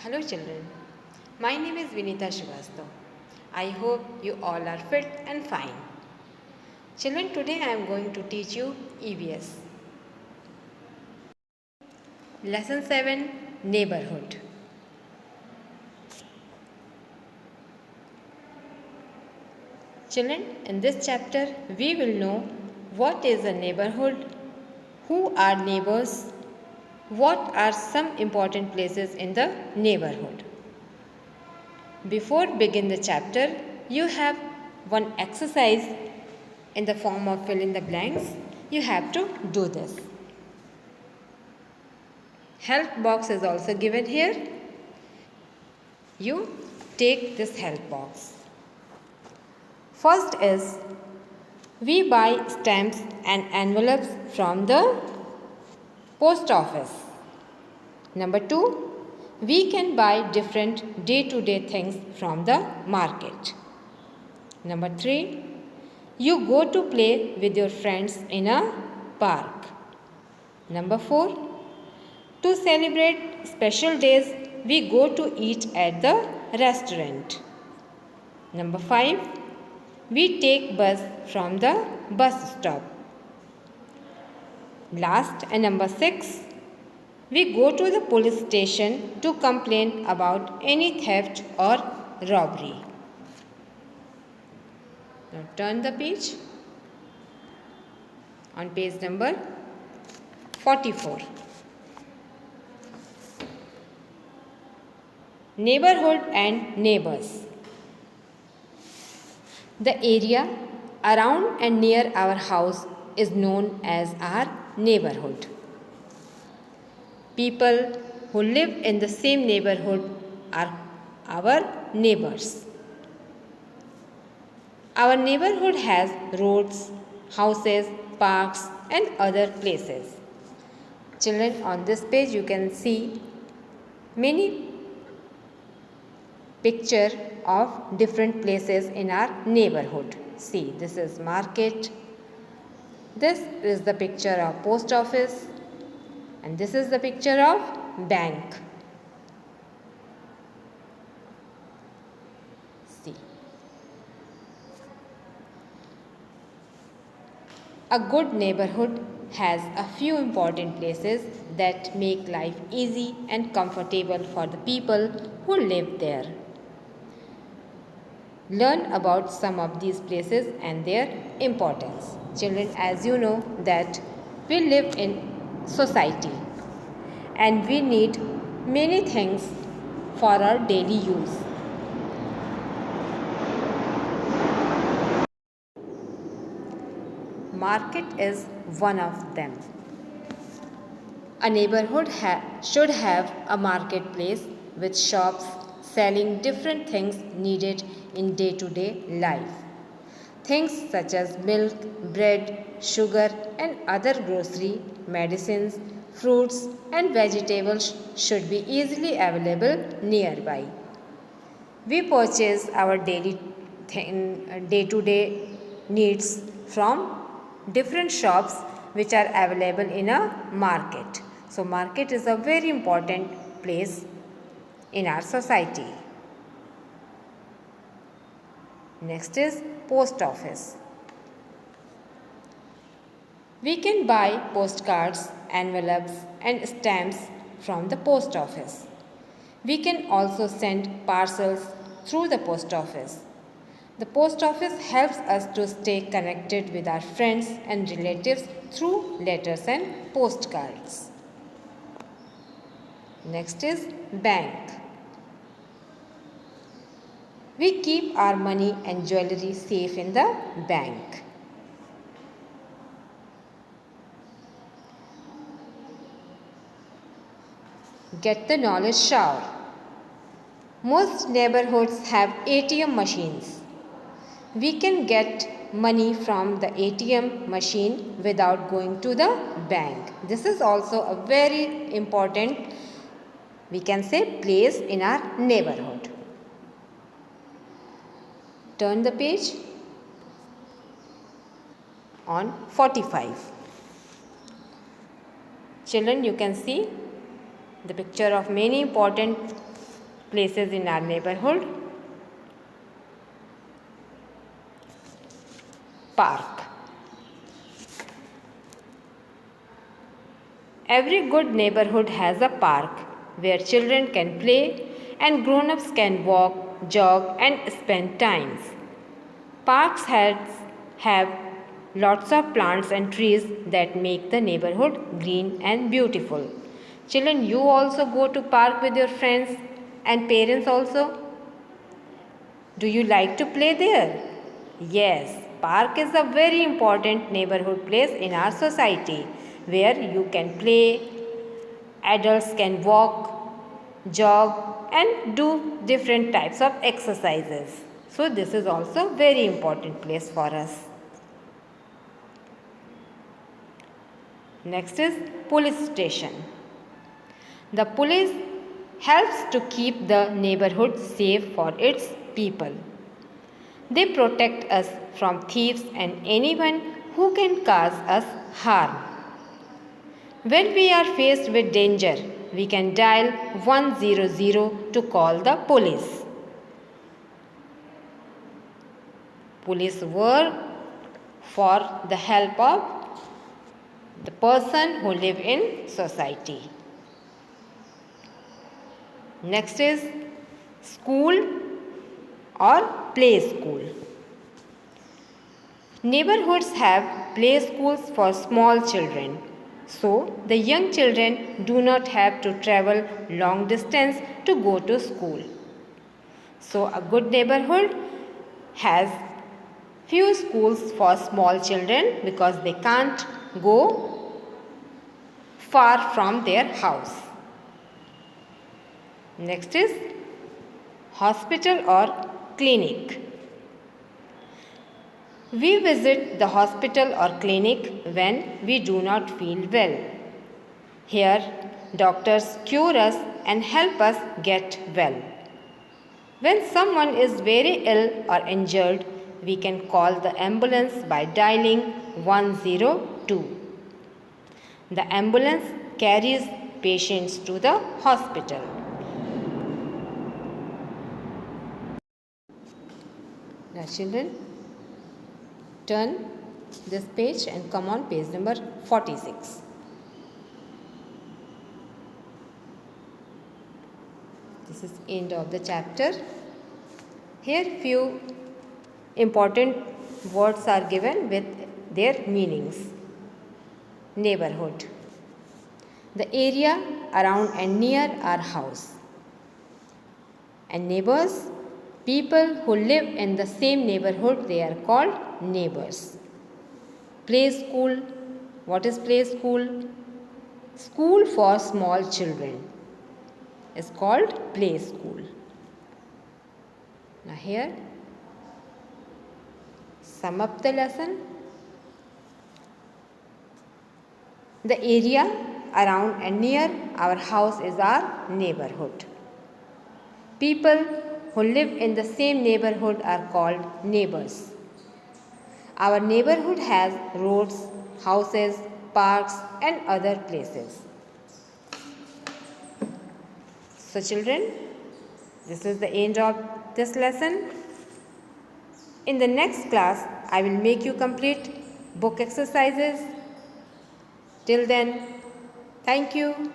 Hello children, my name is Vinita Srivastav. I hope you all are fit and fine. Children, today I am going to teach you EVS. Lesson 7, Neighborhood. Children, in this chapter we will know what is a neighborhood, who are neighbors, what are some important places in the neighborhood. Before begin the chapter, you have one exercise in the form of fill in the blanks. You have to do this. Help box is also given here. You take this help box. First is we buy stamps and envelopes from the post office. Number 2, we can buy different day-to-day things from the market. Number 3, you go to play with your friends in a park. Number 4, to celebrate special days, we go to eat at the restaurant. Number 5, we take bus from the bus stop. Last and number 6, we go to the police station to complain about any theft or robbery. Now turn the page on page number 44. Neighborhood and neighbors. The area around and near our house is known as our neighborhood. People who live in the same neighborhood are our neighbors. Our neighborhood has roads, houses, parks and other places. Children, on this page you can see many picture of different places in our neighborhood. See, this is market. This is the picture of post office. And this is the picture of bank. See. A good neighborhood has a few important places that make life easy and comfortable for the people who live there. Learn about some of these places and their importance. Children, as you know that we live in society and we need many things for our daily use. Market is one of them. A neighborhood should have a marketplace with shops selling different things needed in day-to-day life. Things such as milk, bread, sugar and other grocery, medicines, fruits and vegetables should be easily available nearby. We purchase our day-to-day needs from different shops which are available in a market. So market is a very important place in our society. Next is post office. We can buy postcards, envelopes and stamps from the post office. We can also send parcels through the post office. The post office helps us to stay connected with our friends and relatives through letters and postcards. Next is bank. We keep our money and jewelry safe in the bank. Get the knowledge shower. Most neighborhoods have ATM machines. We can get money from the ATM machine without going to the bank. This is also a very important, we can say, place in our neighborhood. Turn the page on 45. Children, you can see the picture of many important places in our neighborhood? Park. Every good neighborhood has a park where children can play and grown-ups can walk, jog and spend times. Parks have lots of plants and trees that make the neighborhood green and beautiful. Children, you also go to park with your friends and parents also? Do you like to play there? Yes, park is a very important neighborhood place in our society where you can play, adults can walk, jog and do different types of exercises. So this is also very important place for us. Next is police station. The police helps to keep the neighborhood safe for its people. They protect us from thieves and anyone who can cause us harm. When we are faced with danger, we can dial 100 to call the police. Police work for the help of the person who live in society. Next is school or play school. Neighborhoods have play schools for small children. So, the young children do not have to travel long distance to go to school. So, a good neighborhood has few schools for small children because they can't go far from their house. Next is hospital or clinic. We visit the hospital or clinic when we do not feel well. Here, doctors cure us and help us get well. When someone is very ill or injured, we can call the ambulance by dialing 102. The ambulance carries patients to the hospital. Now children, turn this page and come on page number 46. This is end of the chapter. Here few important words are given with their meanings. Neighborhood. The area around and near our house. And neighbors, people who live in the same neighborhood, they are called neighbors. Play school. What is play school? School for small children is called play school. Now here, sum up the lesson. The area around and near our house is our neighborhood. People who live in the same neighborhood are called neighbors. Our neighborhood has roads, houses, parks and other places. So children, this is the end of this lesson. In the next class, I will make you complete book exercises. Till then, thank you.